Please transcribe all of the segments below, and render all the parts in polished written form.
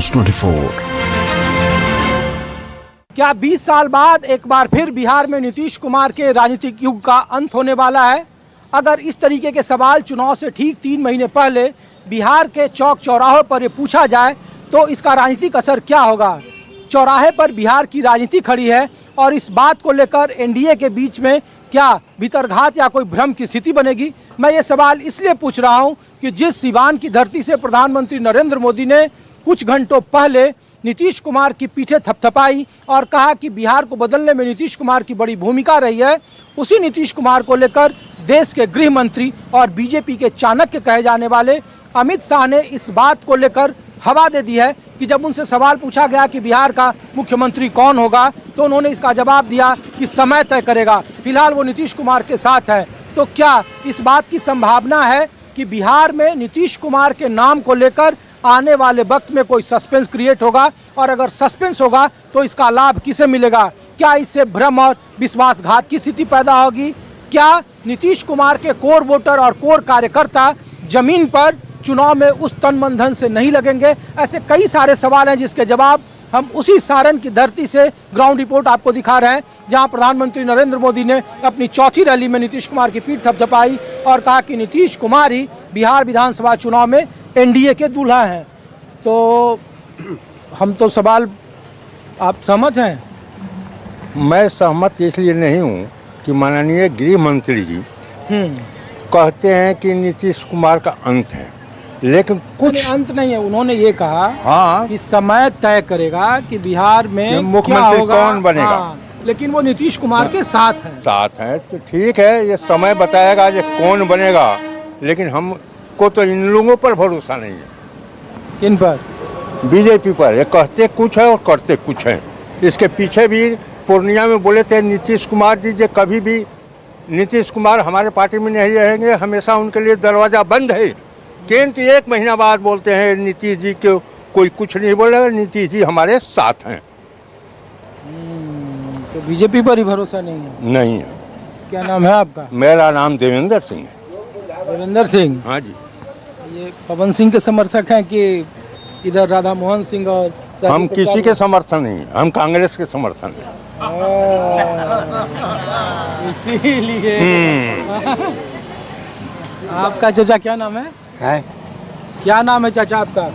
24। क्या 20 साल बाद एक बार फिर बिहार में नीतीश कुमार के राजनीतिक युग का अंत होने वाला है? अगर इस तरीके के सवाल चुनाव से ठीक 3 महीने पहले बिहार के चौक चौराहों पर ये पूछा जाए तो इसका राजनीतिक असर क्या होगा? चौराहे पर बिहार की राजनीति खड़ी है और इस बात को लेकर एनडीए के बीच में क्या भीतरघात या कोई भ्रम की स्थिति बनेगी? मैं ये सवाल इसलिए पूछ रहा हूँ कि जिस सिवान की धरती से प्रधानमंत्री नरेंद्र मोदी ने कुछ घंटों पहले नीतीश कुमार की पीठे थपथपाई और कहा कि बिहार को बदलने में नीतीश कुमार की बड़ी भूमिका रही है, उसी नीतीश कुमार को लेकर देश के गृह मंत्री और बीजेपी के चाणक्य कहे जाने वाले अमित शाह ने इस बात को लेकर हवा दे दी है कि जब उनसे सवाल पूछा गया कि बिहार का मुख्यमंत्री कौन होगा तो उन्होंने इसका जवाब दिया कि समय तय करेगा। फिलहाल वो नीतीश कुमार के साथ है। तो क्या इस बात की संभावना है कि बिहार में नीतीश कुमार के नाम को लेकर आने वाले वक्त में कोई सस्पेंस क्रिएट होगा, और अगर सस्पेंस होगा तो इसका लाभ किसे मिलेगा? क्या इससे भ्रम और विश्वासघात की स्थिति पैदा होगी? क्या नीतीश कुमार के कोर वोटर और कोर कार्यकर्ता जमीन पर चुनाव में उस तन मन धन से नहीं लगेंगे? ऐसे कई सारे सवाल हैं जिसके जवाब हम उसी सारण की धरती से ग्राउंड रिपोर्ट आपको दिखा रहे हैं, जहां प्रधानमंत्री नरेंद्र मोदी ने अपनी चौथी रैली में नीतीश कुमार की पीठ थपथपाई और कहा कि नीतीश कुमार ही बिहार विधानसभा चुनाव में एनडीए के दूल्हा हैं। तो हम तो सवाल, आप सहमत हैं? मैं सहमत इसलिए नहीं हूँ कि माननीय गृह मंत्री जी कहते हैं कि नीतीश कुमार का अंत है, लेकिन कुछ अंत नहीं है। उन्होंने ये कहा हाँ कि समय तय करेगा कि बिहार में मुख्यमंत्री कौन बनेगा। हाँ, लेकिन वो नीतीश कुमार के साथ है। तो ठीक है, ये समय बताएगा ये कौन बनेगा, लेकिन हमको तो इन लोगों पर भरोसा नहीं है। किन पर? बीजेपी पर। ये कहते कुछ है और करते कुछ है। इसके पीछे भी पूर्णिया में बोले थे नीतीश कुमार जी, जो कभी भी नीतीश कुमार हमारे पार्टी में नहीं रहेंगे, हमेशा उनके लिए दरवाजा बंद है। किंतु 1 महीना बाद बोलते हैं नीतीश जी को कोई कुछ नहीं बोलेगा, नीतीश जी हमारे साथ हैं। तो बीजेपी पर ही भरोसा नहीं है? नहीं है। क्या नाम है आपका? मेरा नाम देवेंद्र सिंह है। देवेंद्र सिंह? हाँ जी। ये पवन सिंह के समर्थक हैं कि इधर राधा मोहन सिंह? और हम किसी के समर्थन नहीं, हम कांग्रेस के समर्थन हैं। इसीलिए आपका चाचा क्या नाम है? क्या नाम है चाचा आपका?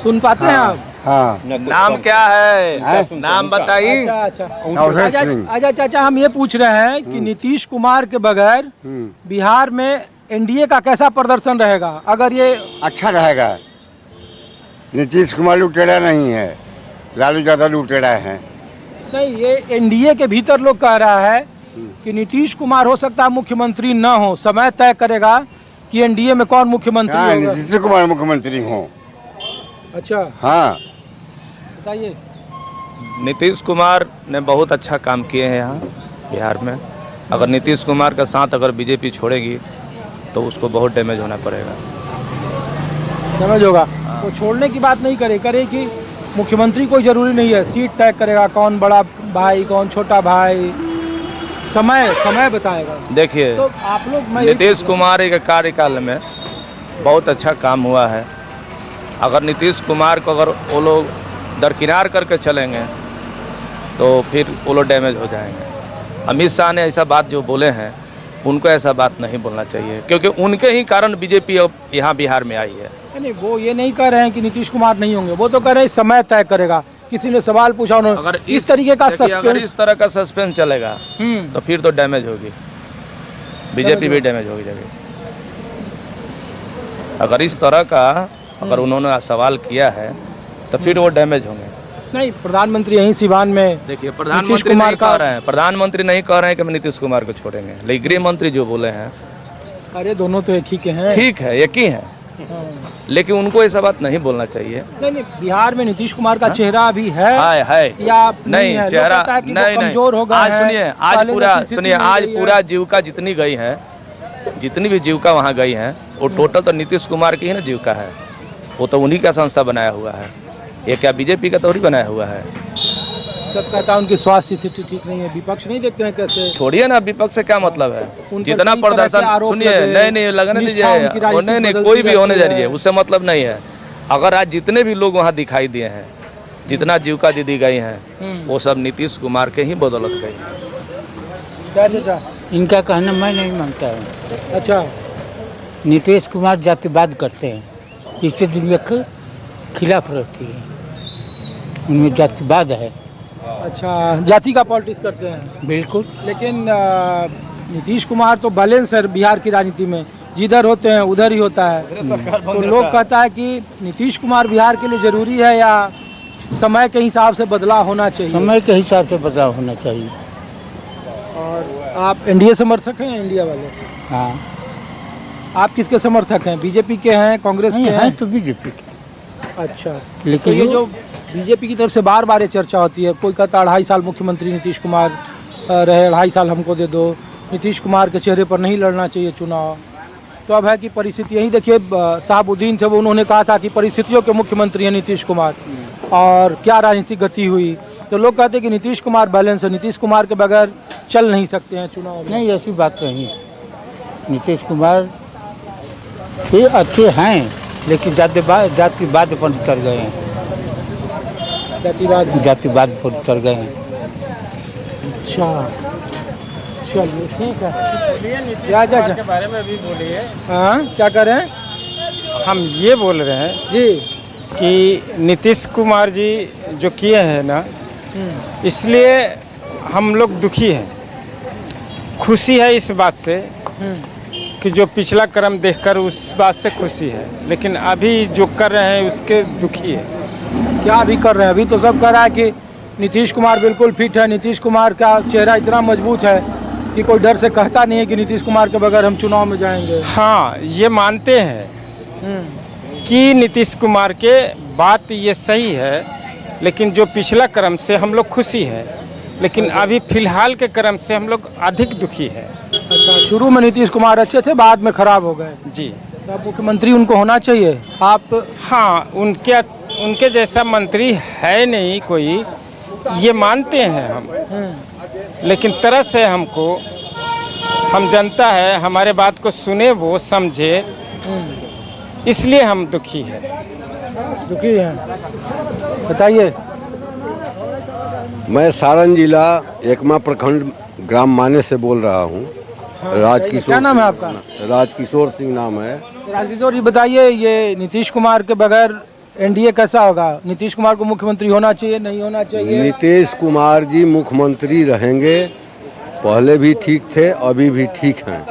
सुन पाते हैं आप? हाँ। नाम क्या है? नाम बताइए। अच्छा चाचा, हम ये पूछ रहे हैं कि नीतीश कुमार के बगैर बिहार में एनडीए का कैसा प्रदर्शन रहेगा? अगर ये अच्छा रहेगा। नीतीश कुमार लुटेरा नहीं है, लालू यादव लुटेरा है। नहीं, ये एनडीए के भीतर लोग कह रहा है कि नीतीश कुमार हो सकता है मुख्यमंत्री न हो, समय तय करेगा कि एनडीए में कौन मुख्यमंत्री होगा। नीतीश कुमार मुख्यमंत्री हो। अच्छा हाँ, बताइए। नीतीश कुमार ने बहुत अच्छा काम किए हैं यहाँ बिहार में। अगर नीतीश कुमार का साथ अगर बीजेपी छोड़ेगी तो उसको बहुत डैमेज होना पड़ेगा। डैमेज होगा? तो छोड़ने की बात नहीं करे कि मुख्यमंत्री कोई जरूरी नहीं है, सीट तय करेगा कौन बड़ा भाई कौन छोटा भाई, समय बताएगा। देखिए, तो आप लोग नीतीश कुमार के कार्यकाल में बहुत अच्छा काम हुआ है। अगर नीतीश कुमार को अगर वो लोग दरकिनार करके चलेंगे तो फिर वो लोग डैमेज हो जाएंगे। अमित शाह ने ऐसा बात जो बोले हैं, उनको ऐसा बात नहीं बोलना चाहिए, क्योंकि उनके ही कारण बीजेपी अब यहाँ बिहार में आई है। नहीं, वो ये नहीं कह रहे हैं कि नीतीश कुमार नहीं होंगे, वो तो कह रहे हैं समय तय करेगा। किसी ने सवाल पूछा, उन्होंने अगर इस तरीके का अगर इस तरह का सस्पेंस चलेगा तो फिर तो डैमेज होगी, बीजेपी भी डैमेज होगी जाएगी। अगर इस तरह का अगर उन्होंने सवाल किया है तो फिर वो डैमेज होंगे। नहीं, प्रधानमंत्री यहीं सिवान में, देखिए, प्रधानमंत्री नहीं कह रहे हैं, प्रधानमंत्री नहीं कह रहे हैं कि हम नीतीश कुमार को छोड़ेंगे, लेकिन गृह मंत्री जो बोले हैं, अरे दोनों तो एक ही के हैं। ठीक है, एक ही है, लेकिन उनको ऐसा बात नहीं बोलना चाहिए। नहीं, बिहार में नीतीश कुमार का चेहरा भी है या नहीं है? चेहरा नहीं, कमजोर होगा। आज सुनिए, आज पूरा जीविका जितनी गई है, जितनी भी जीविका वहाँ गई है, वो टोटल तो नीतीश कुमार की ही ना जीविका है। वो तो उन्हीं का संस्था बनाया हुआ है, ये क्या बीजेपी का थोड़ी बनाया हुआ है? सब कहता है उनकी स्वास्थ्य स्थिति ठीक नहीं है, विपक्ष नहीं देखते हैं कैसे? छोड़िए ना, विपक्ष से क्या मतलब है? जितना प्रदर्शन, सुनिए, नहीं लगने दीजिए, नहीं कोई भी होने जा रही है, उससे मतलब नहीं है। अगर आज जितने भी लोग वहाँ दिखाई दिए हैं, जितना जीविका दीदी गई हैं, वो सब नीतीश कुमार के ही बदौलत गई हैं। क्या चाचा? इनका कहना मैं नहीं मानता हूँ। अच्छा, नीतीश कुमार जातिवाद करते हैं, इससे दुनिया के खिलाफ रहती है, उनमें जातिवाद है। अच्छा, जाति का पॉलिटिक्स करते हैं। बिल्कुल। लेकिन नीतीश कुमार तो बैलेंस है बिहार की राजनीति में, जिधर होते हैं उधर ही होता है। तो लोग कहता है कि नीतीश कुमार बिहार के लिए जरूरी है या समय के हिसाब से बदलाव होना चाहिए? समय के हिसाब से बदलाव होना चाहिए। और आप एनडीए समर्थक हैं, इंडिया वाले? हाँ। आप किसके समर्थक हैं? बीजेपी के हैं, कांग्रेस के नहीं, हैं? हैं तो बीजेपी के। अच्छा, लेकिन तो ये जो बीजेपी की तरफ से बार बार ये चर्चा होती है, कोई कहता 2.5 साल मुख्यमंत्री नीतीश कुमार रहे, 2.5 साल हमको दे दो, नीतीश कुमार के चेहरे पर नहीं लड़ना चाहिए चुनाव। तो अब है कि परिस्थिति यही देखिए, साहबुद्दीन थे वो, उन्होंने कहा था कि परिस्थितियों के मुख्यमंत्री हैं नीतीश कुमार, और क्या राजनीतिक गति हुई। तो लोग कहते हैं कि नीतीश कुमार बैलेंस है, नीतीश कुमार के बगैर चल नहीं सकते हैं चुनाव में। नहीं, ऐसी बात नहीं है। नीतीश कुमार थे, अच्छे हैं, लेकिन जातिवाद पर उतर गए हैं। जातिवाद पर उतर गए हैं। अच्छा, चलिए ठीक है। क्या चाचा के बारे में भी बोलिए। हाँ, क्या कर रहे हैं? हम ये बोल रहे हैं जी कि नीतीश कुमार जी जो किए हैं ना, इसलिए हम लोग दुखी हैं। खुशी है इस बात से कि जो पिछला क्रम देखकर उस बात से खुशी है, लेकिन अभी जो कर रहे हैं उसके दुखी है। क्या अभी कर रहे हैं? अभी तो सब कह रहा है कि नीतीश कुमार बिल्कुल फिट है, नीतीश कुमार का चेहरा इतना मजबूत है कि कोई डर से कहता नहीं है कि नीतीश कुमार के बगैर हम चुनाव में जाएंगे। हाँ, ये मानते हैं कि नीतीश कुमार के बात ये सही है, लेकिन जो पिछला क्रम से हम लोग खुशी है, लेकिन अभी फिलहाल के क्रम से हम लोग अधिक दुखी है। अच्छा, शुरू में नीतीश कुमार अच्छे थे, बाद में खराब हो गए। जी। तो अब मुख्यमंत्री उनको होना चाहिए। आप? हाँ, उनके जैसा मंत्री है नहीं कोई, ये मानते हैं हम, लेकिन तरह से हमको, हम जनता है, हमारे बात को सुने, वो समझे, इसलिए हम दुखी है। दुखी हैं? बताइए। मैं सारण जिला एकमा प्रखंड ग्राम माने से बोल रहा हूँ। राजकिशोर। क्या नाम है आपका? राजकिशोर सिंह नाम है। राजकिशोर जी, बताइए, ये नीतीश कुमार के बगैर एनडीए कैसा होगा? नीतीश कुमार को मुख्यमंत्री होना चाहिए, नहीं होना चाहिए? नीतीश कुमार जी मुख्यमंत्री रहेंगे, पहले भी ठीक थे, अभी भी ठीक हैं।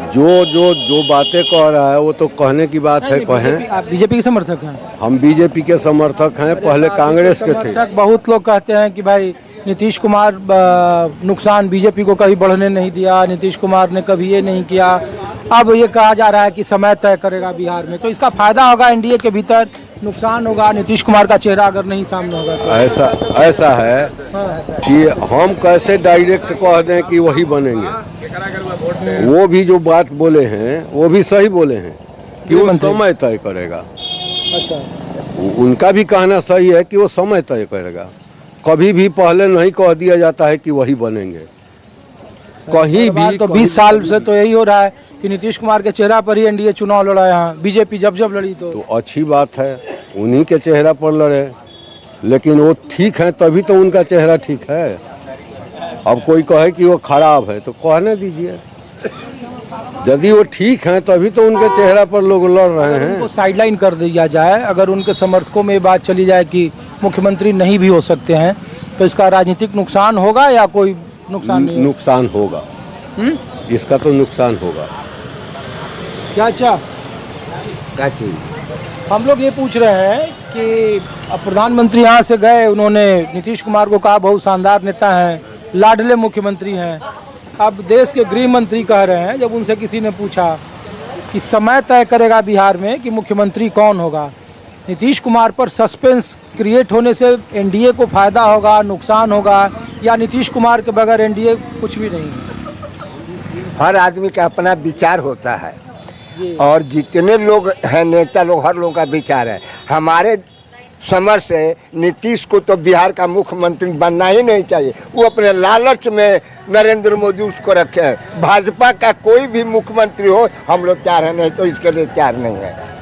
जो बातें कह रहा है वो तो कहने की बात है, कहें। आप बीजेपी के समर्थक हैं? हम बीजेपी के समर्थक हैं, पहले कांग्रेस के थे। बहुत लोग कहते हैं कि भाई नीतीश कुमार नुकसान बीजेपी को कभी बढ़ने नहीं दिया, नीतीश कुमार ने कभी ये नहीं किया। अब ये कहा जा रहा है कि समय तय करेगा बिहार में, तो इसका फायदा होगा एनडीए के भीतर, नुकसान होगा नीतीश कुमार का चेहरा अगर नहीं सामने होगा तो। ऐसा है कि हम कैसे डायरेक्ट कह दें कि वही बनेंगे। वो भी जो बात बोले हैं वो भी सही बोले हैं कि वो समय तय करेगा। अच्छा, उनका भी कहना सही है कि वो समय तय करेगा। कभी भी पहले नहीं कह दिया जाता है कि वही बनेंगे, कहीं भी। तो 20 साल से तो यही हो रहा है कि नीतीश कुमार के चेहरा पर ही एनडीए चुनाव लड़ा, यहाँ बीजेपी जब लड़ी तो अच्छी बात है, उन्हीं के चेहरा पर लड़े, लेकिन वो ठीक है तभी तो उनका चेहरा ठीक है। अब कोई कहे कि वो खराब है तो कहने दीजिए, यदि वो ठीक है तभी तो उनके चेहरा पर लोग लड़ रहे हैं। उनको साइडलाइन कर दिया जाए, अगर उनके समर्थकों में बात चली जाए कि मुख्यमंत्री नहीं भी हो सकते हैं, तो इसका राजनीतिक नुकसान होगा या कोई नुकसान नहीं? नुकसान होगा। इसका तो नुकसान होगा। क्या हम लोग ये पूछ रहे हैं कि अब प्रधानमंत्री यहाँ से गए, उन्होंने नीतीश कुमार को कहा बहुत शानदार नेता हैं, लाडले मुख्यमंत्री हैं। अब देश के गृह मंत्री कह रहे हैं, जब उनसे किसी ने पूछा कि समय तय करेगा बिहार में कि मुख्यमंत्री कौन होगा, नीतीश कुमार पर सस्पेंस क्रिएट होने से एनडीए को फायदा होगा, नुकसान होगा, या नीतीश कुमार के बगैर एनडीए कुछ भी नहीं? हर आदमी का अपना विचार होता है, और जितने लोग हैं नेता लोग, हर लोगों का विचार है। हमारे समझ से नीतीश को तो बिहार का मुख्यमंत्री बनना ही नहीं चाहिए। वो अपने लालच में नरेंद्र मोदी उसको रखे हैं। भाजपा का कोई भी मुख्यमंत्री हो, हम लोग तैयार हैं, नहीं तो इसके लिए तैयार नहीं है।